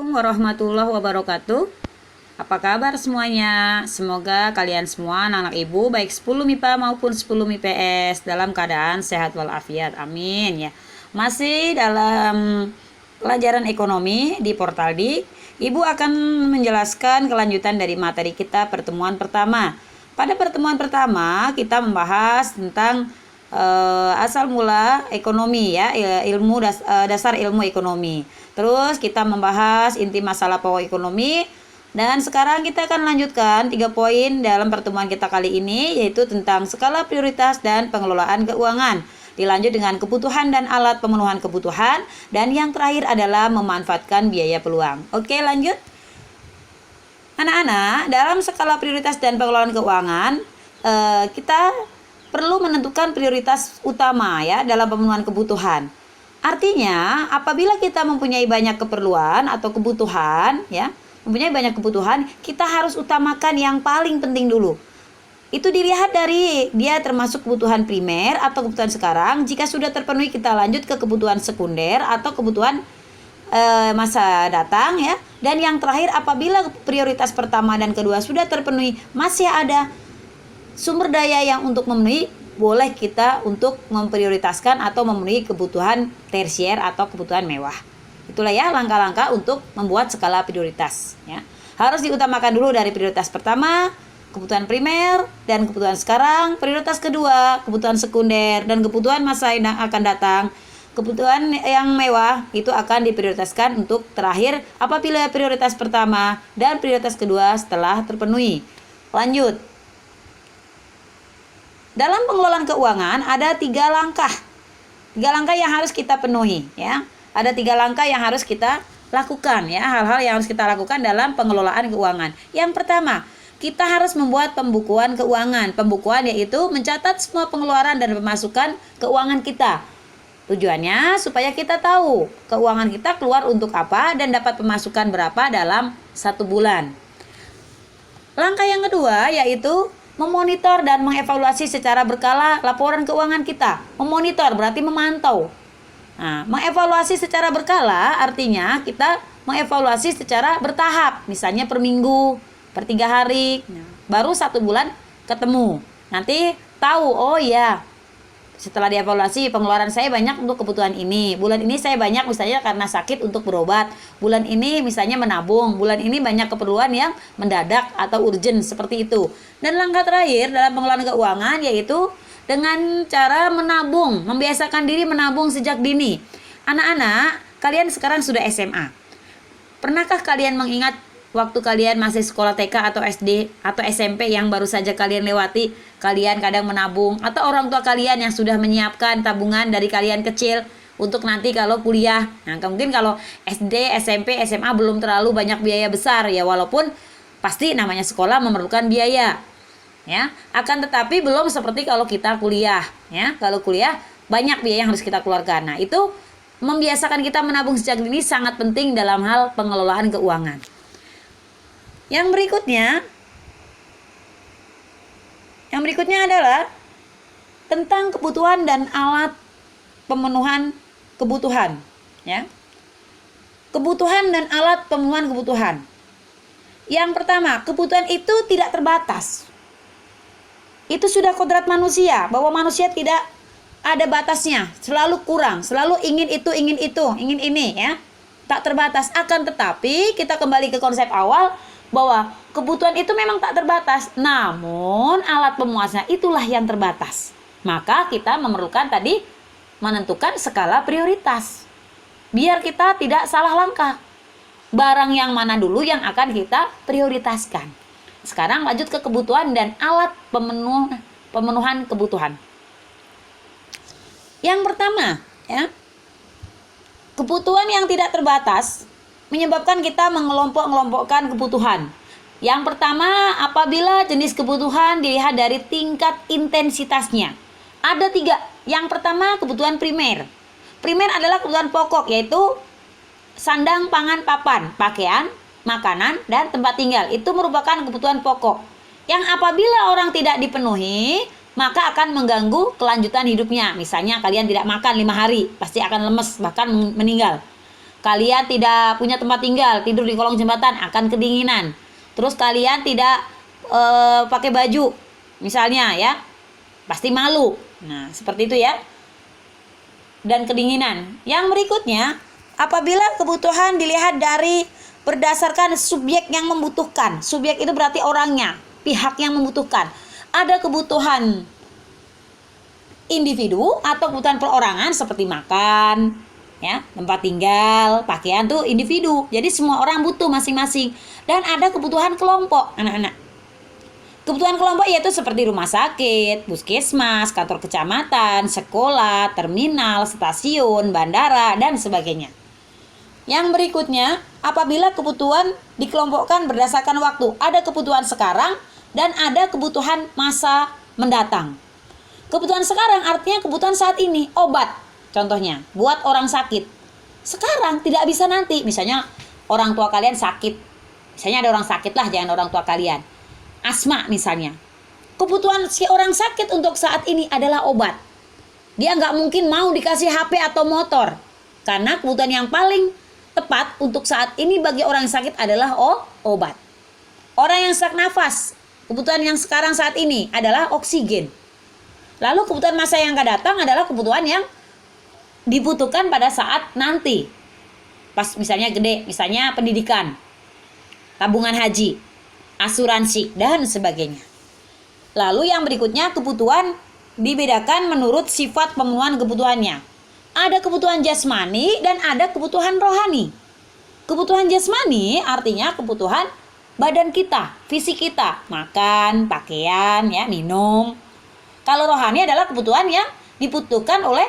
Assalamualaikum warahmatullahi wabarakatuh. Apa kabar semuanya? Semoga kalian semua anak-anak ibu baik 10 MIPA maupun 10 MIPS dalam keadaan sehat walafiat. Amin ya. Masih dalam pelajaran ekonomi di Portal Dik, Ibu akan menjelaskan kelanjutan dari materi kita pertemuan pertama. Pada pertemuan pertama kita membahas tentang asal mula ekonomi ya, dasar ilmu ekonomi. Terus kita membahas inti masalah pokok ekonomi, dan sekarang kita akan lanjutkan 3 poin dalam pertemuan kita kali ini, yaitu tentang skala prioritas dan pengelolaan keuangan. Dilanjut dengan kebutuhan dan alat pemenuhan kebutuhan, dan yang terakhir adalah memanfaatkan biaya peluang. Oke, lanjut. Anak-anak, dalam skala prioritas dan pengelolaan keuangan, kita perlu menentukan prioritas utama ya dalam pemenuhan kebutuhan. Artinya, apabila kita mempunyai banyak keperluan atau kebutuhan ya, kita harus utamakan yang paling penting dulu. Itu dilihat dari dia termasuk kebutuhan primer atau kebutuhan sekarang. Jika sudah terpenuhi, kita lanjut ke kebutuhan sekunder atau kebutuhan masa datang ya. Dan yang terakhir, apabila prioritas pertama dan kedua sudah terpenuhi, masih ada sumber daya yang untuk memenuhi, boleh kita untuk memprioritaskan atau memenuhi kebutuhan tersier atau kebutuhan mewah. Itulah ya langkah-langkah untuk membuat skala prioritas ya. Harus diutamakan dulu dari prioritas pertama, kebutuhan primer, dan kebutuhan sekarang, prioritas kedua, kebutuhan sekunder, dan kebutuhan masa yang akan datang. Kebutuhan yang mewah itu akan diprioritaskan untuk terakhir apabila prioritas pertama dan prioritas kedua setelah terpenuhi. Lanjut. Dalam pengelolaan keuangan ada 3 langkah. 3 langkah yang harus kita penuhi ya. Ada 3 langkah yang harus kita lakukan ya, hal-hal yang harus kita lakukan dalam pengelolaan keuangan. Yang pertama, kita harus membuat pembukuan keuangan. Pembukuan yaitu mencatat semua pengeluaran dan pemasukan keuangan kita. Tujuannya supaya kita tahu keuangan kita keluar untuk apa dan dapat pemasukan berapa dalam 1 bulan. Langkah yang kedua yaitu memonitor dan mengevaluasi secara berkala laporan keuangan kita. Memonitor berarti memantau. Nah, mengevaluasi secara berkala artinya kita mengevaluasi secara bertahap. Misalnya per minggu, per 3 hari, baru 1 bulan ketemu. Nanti tahu, oh ya, setelah dievaluasi pengeluaran saya banyak untuk kebutuhan ini. Bulan ini saya banyak misalnya karena sakit untuk berobat. Bulan ini misalnya menabung. Bulan ini banyak keperluan yang mendadak atau urgent seperti itu. Dan langkah terakhir dalam pengelolaan keuangan yaitu dengan cara menabung. Membiasakan diri menabung sejak dini. Anak-anak, kalian sekarang sudah SMA. Pernahkah kalian mengingat waktu kalian masih sekolah TK atau SD atau SMP yang baru saja kalian lewati, kalian kadang menabung, atau orang tua kalian yang sudah menyiapkan tabungan dari kalian kecil untuk nanti kalau kuliah. Nah, mungkin kalau SD, SMP, SMA belum terlalu banyak biaya besar ya, walaupun pasti namanya sekolah memerlukan biaya. Ya, akan tetapi belum seperti kalau kita kuliah ya. Kalau kuliah banyak biaya yang harus kita keluarkan. Nah, itu membiasakan kita menabung sejak dini sangat penting dalam hal pengelolaan keuangan. Yang berikutnya adalah tentang kebutuhan dan alat pemenuhan kebutuhan ya. Kebutuhan dan alat pemenuhan kebutuhan. Yang pertama, kebutuhan itu tidak terbatas. Itu sudah kodrat manusia, bahwa manusia tidak ada batasnya, selalu kurang, selalu ingin itu, ingin ini ya. Tak terbatas. Akan tetapi kita kembali ke konsep awal bahwa kebutuhan itu memang tak terbatas, namun alat pemuasnya itulah yang terbatas. Maka kita memerlukan tadi menentukan skala prioritas, biar kita tidak salah langkah. Barang yang mana dulu yang akan kita prioritaskan. Sekarang lanjut ke kebutuhan dan alat pemenuhan kebutuhan. Yang pertama ya, kebutuhan yang tidak terbatas menyebabkan kita mengelompok-kelompokkan kebutuhan. Yang pertama, apabila jenis kebutuhan dilihat dari tingkat intensitasnya. Ada 3. Yang pertama, kebutuhan primer. Primer adalah kebutuhan pokok, yaitu sandang, pangan, papan, pakaian, makanan, dan tempat tinggal. Itu merupakan kebutuhan pokok. Yang apabila orang tidak dipenuhi, maka akan mengganggu kelanjutan hidupnya. Misalnya kalian tidak makan 5 hari, pasti akan lemes, bahkan meninggal. Kalian tidak punya tempat tinggal, tidur di kolong jembatan akan kedinginan. Terus kalian tidak pakai baju, misalnya ya, pasti malu. Nah, seperti itu ya. Dan kedinginan. Yang berikutnya, apabila kebutuhan dilihat dari berdasarkan subjek yang membutuhkan. Subjek itu berarti orangnya, pihak yang membutuhkan. Ada kebutuhan individu atau kebutuhan perorangan seperti makan, ya, tempat tinggal, pakaian tuh individu. Jadi semua orang butuh masing-masing. Dan ada kebutuhan kelompok, anak-anak. Kebutuhan kelompok yaitu seperti rumah sakit, puskesmas, kantor kecamatan, sekolah, terminal, stasiun, bandara, dan sebagainya. Yang berikutnya, apabila kebutuhan dikelompokkan berdasarkan waktu. Ada kebutuhan sekarang dan ada kebutuhan masa mendatang. Kebutuhan sekarang artinya kebutuhan saat ini, obat. Contohnya, buat orang sakit. Sekarang tidak bisa nanti. Misalnya orang tua kalian sakit. Misalnya ada orang sakit lah, jangan orang tua kalian. Asma misalnya. Kebutuhan si orang sakit untuk saat ini adalah obat. Dia nggak mungkin mau dikasih HP atau motor. Karena kebutuhan yang paling tepat untuk saat ini bagi orang yang sakit adalah obat. Orang yang sesak nafas, kebutuhan yang sekarang saat ini adalah oksigen. Lalu kebutuhan masa yang akan datang adalah kebutuhan yang dibutuhkan pada saat nanti. Pas misalnya gede, misalnya pendidikan, tabungan haji, asuransi, dan sebagainya. Lalu yang berikutnya, kebutuhan dibedakan menurut sifat pemenuhan kebutuhannya. Ada kebutuhan jasmani dan ada kebutuhan rohani. Kebutuhan jasmani artinya kebutuhan badan kita, fisik kita, makan, pakaian, ya, minum. Kalau rohani adalah kebutuhan yang dibutuhkan oleh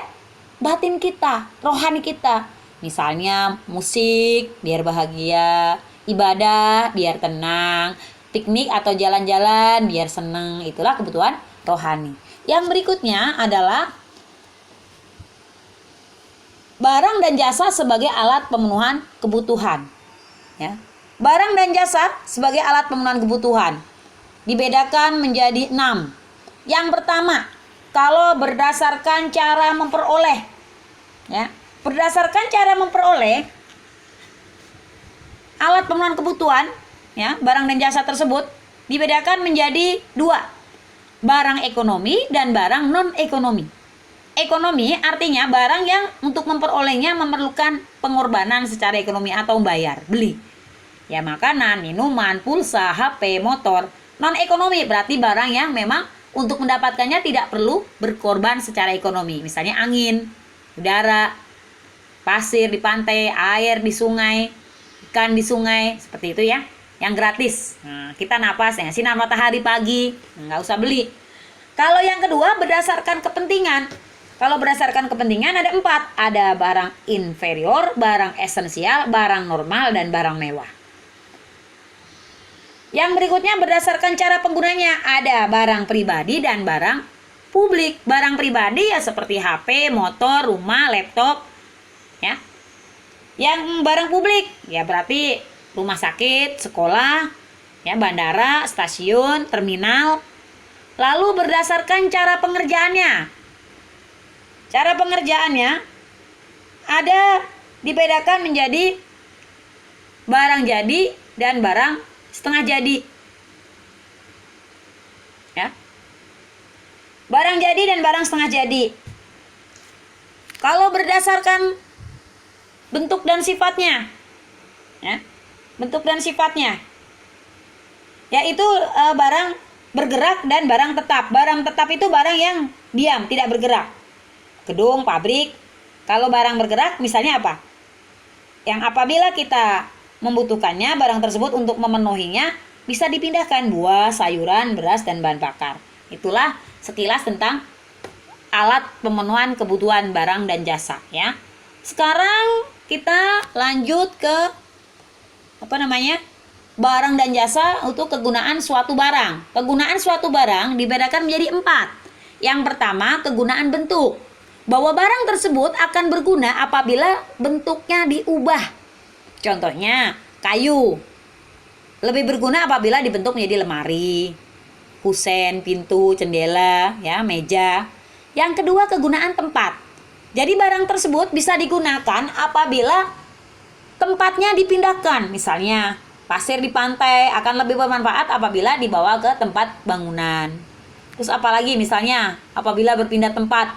batin kita, rohani kita. Misalnya musik, biar bahagia, ibadah, biar tenang, piknik atau jalan-jalan, biar senang. Itulah kebutuhan rohani. Yang berikutnya adalah barang dan jasa sebagai alat pemenuhan kebutuhan. Ya. Barang dan jasa sebagai alat pemenuhan kebutuhan dibedakan menjadi 6. Yang pertama, kalau berdasarkan cara memperoleh, ya, berdasarkan cara memperoleh alat pemenuhan kebutuhan, ya, barang dan jasa tersebut dibedakan menjadi 2, barang ekonomi dan barang non ekonomi. Ekonomi artinya barang yang untuk memperolehnya memerlukan pengorbanan secara ekonomi atau bayar, beli, ya, makanan, minuman, pulsa, HP, motor. Non ekonomi berarti barang yang memang untuk mendapatkannya tidak perlu berkorban secara ekonomi. Misalnya angin, udara, pasir di pantai, air di sungai, ikan di sungai, seperti itu ya. Yang gratis. Nah, kita napas ya, sinar matahari pagi, nggak usah beli. Kalau yang kedua berdasarkan kepentingan. Kalau berdasarkan kepentingan ada 4. Ada barang inferior, barang esensial, barang normal, dan barang mewah. Yang berikutnya berdasarkan cara penggunanya. Ada barang pribadi dan barang publik. Barang pribadi ya seperti HP, motor, rumah, laptop, ya. Yang barang publik ya berarti rumah sakit, sekolah, ya, bandara, stasiun, terminal. Lalu berdasarkan cara pengerjaannya. Cara pengerjaannya ada dibedakan menjadi barang jadi dan barang setengah jadi, ya. Barang jadi dan barang setengah jadi. Kalau berdasarkan bentuk dan sifatnya, ya, bentuk dan sifatnya, yaitu barang bergerak dan barang tetap. Barang tetap itu barang yang diam, tidak bergerak. Gedung, pabrik. Kalau barang bergerak misalnya apa? Yang apabila kita membutuhkannya barang tersebut untuk memenuhinya bisa dipindahkan, buah, sayuran, beras, dan bahan bakar. Itulah sekilas tentang alat pemenuhan kebutuhan barang dan jasa, ya. Sekarang kita lanjut ke barang dan jasa untuk kegunaan suatu barang. Kegunaan suatu barang dibedakan menjadi 4. Yang pertama, kegunaan bentuk. Bahwa barang tersebut akan berguna apabila bentuknya diubah. Contohnya, kayu lebih berguna apabila dibentuk menjadi lemari, kusen, pintu, jendela, ya, meja. Yang kedua, kegunaan tempat. Jadi barang tersebut bisa digunakan apabila tempatnya dipindahkan. Misalnya, pasir di pantai akan lebih bermanfaat apabila dibawa ke tempat bangunan. Terus apalagi misalnya apabila berpindah tempat,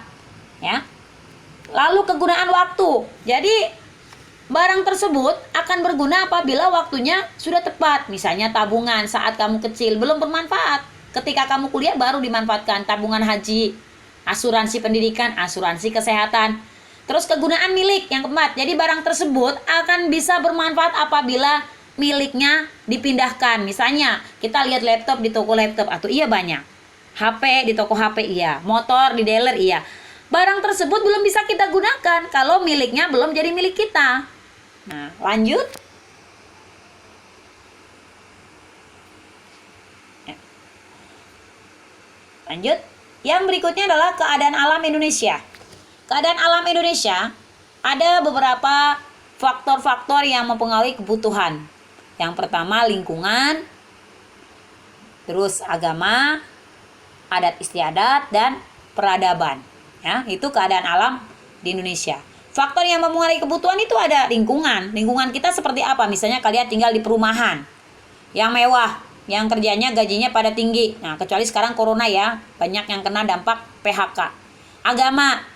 ya. Lalu kegunaan waktu. Jadi barang tersebut akan berguna apabila waktunya sudah tepat. Misalnya tabungan saat kamu kecil belum bermanfaat. Ketika kamu kuliah baru dimanfaatkan. Tabungan haji, asuransi pendidikan, asuransi kesehatan. Terus kegunaan milik yang keempat. Jadi barang tersebut akan bisa bermanfaat apabila miliknya dipindahkan. Misalnya kita lihat laptop di toko laptop, atau iya banyak. HP di toko HP, iya. Motor di dealer, iya. Barang tersebut belum bisa kita gunakan kalau miliknya belum jadi milik kita. Nah, lanjut. Lanjut. Yang berikutnya adalah keadaan alam Indonesia. Keadaan alam Indonesia ada beberapa faktor-faktor yang mempengaruhi kebutuhan. Yang pertama lingkungan, terus agama, adat istiadat, dan peradaban. Ya, itu keadaan alam di Indonesia. Faktor yang mempengaruhi kebutuhan itu ada lingkungan. Lingkungan kita seperti apa? Misalnya kalian tinggal di perumahan yang mewah, yang kerjanya gajinya pada tinggi. Nah, kecuali sekarang corona ya, banyak yang kena dampak PHK. Agama.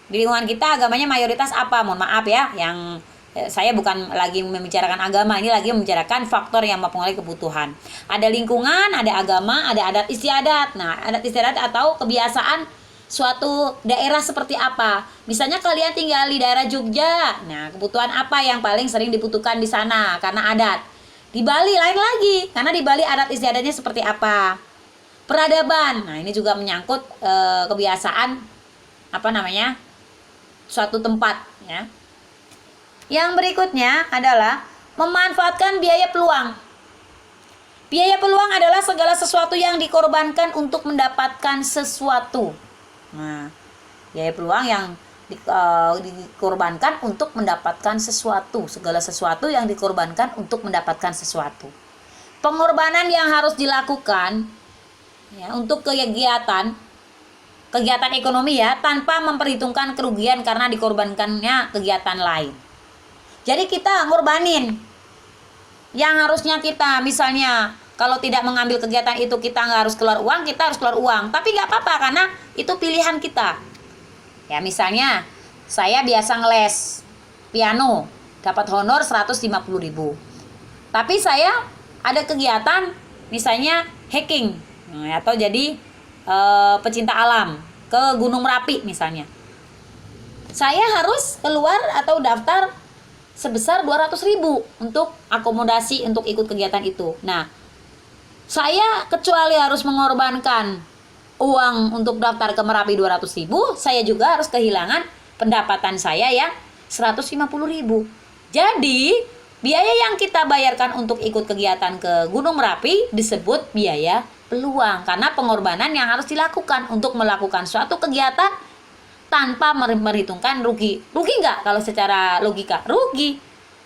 Di lingkungan kita agamanya mayoritas apa? Mohon maaf ya, yang saya bukan lagi membicarakan agama, ini lagi membicarakan faktor yang mempengaruhi kebutuhan. Ada lingkungan, ada agama, ada adat istiadat. Nah, adat istiadat atau kebiasaan suatu daerah seperti apa. Misalnya kalian tinggal di daerah Jogja. Nah, kebutuhan apa yang paling sering dibutuhkan di sana karena adat. Di Bali lain lagi, karena di Bali adat istiadatnya seperti apa. Peradaban. Nah, ini juga menyangkut kebiasaan suatu tempat, ya. Yang berikutnya adalah memanfaatkan biaya peluang. Biaya peluang adalah segala sesuatu yang dikorbankan untuk mendapatkan sesuatu. Nah, biaya peluang yang dikorbankan untuk mendapatkan sesuatu. Segala sesuatu yang dikorbankan untuk mendapatkan sesuatu. Pengorbanan yang harus dilakukan ya, untuk kegiatan ekonomi ya, tanpa memperhitungkan kerugian karena dikorbankannya kegiatan lain. Jadi kita ngorbanin yang harusnya kita, misalnya kalau tidak mengambil kegiatan itu kita nggak harus keluar uang, kita harus keluar uang. Tapi nggak apa-apa karena itu pilihan kita. Ya misalnya saya biasa ngeles piano, dapat honor 150.000. Tapi saya ada kegiatan misalnya hiking atau jadi pecinta alam ke Gunung Merapi misalnya. Saya harus keluar atau daftar sebesar 200.000 untuk akomodasi untuk ikut kegiatan itu. Nah, saya kecuali harus mengorbankan uang untuk daftar ke Merapi 200.000, saya juga harus kehilangan pendapatan saya yang 150.000. Jadi, biaya yang kita bayarkan untuk ikut kegiatan ke Gunung Merapi disebut biaya peluang, karena pengorbanan yang harus dilakukan untuk melakukan suatu kegiatan tanpa memperhitungkan rugi. Rugi nggak kalau secara logika? Rugi.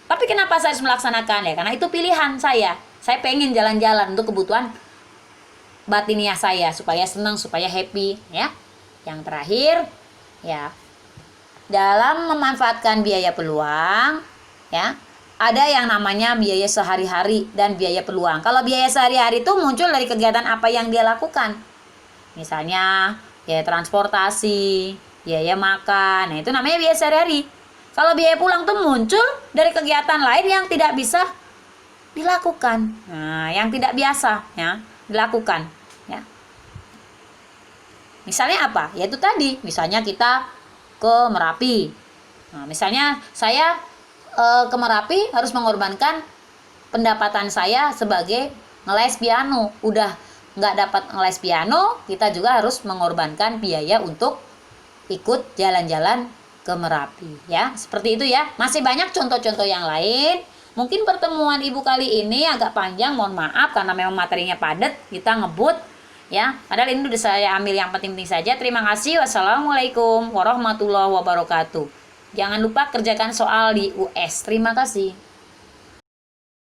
Tapi kenapa saya harus melaksanakan? Ya karena itu pilihan saya. Saya pengen jalan-jalan untuk kebutuhan batiniah saya, supaya senang, supaya happy ya. Yang terakhir ya, dalam memanfaatkan biaya peluang ya, ada yang namanya biaya sehari-hari dan biaya peluang. Kalau biaya sehari-hari itu muncul dari kegiatan apa yang dia lakukan. Misalnya biaya transportasi, biaya makan, nah itu namanya biaya sehari-hari. Kalau biaya pulang tuh muncul dari kegiatan lain yang tidak bisa dilakukan, nah yang tidak biasa ya dilakukan ya. Misalnya apa? Yaitu tadi, misalnya kita ke Merapi. Nah, misalnya saya ke Merapi harus mengorbankan pendapatan saya sebagai ngeles piano. Udah nggak dapat ngeles piano, kita juga harus mengorbankan biaya untuk ikut jalan-jalan ke Merapi ya. Seperti itu ya. Masih banyak contoh-contoh yang lain. Mungkin pertemuan Ibu kali ini agak panjang, mohon maaf karena memang materinya padat, kita ngebut ya. Padahal ini udah saya ambil yang penting-penting saja. Terima kasih. Wassalamualaikum warahmatullahi wabarakatuh. Jangan lupa kerjakan soal di US. Terima kasih.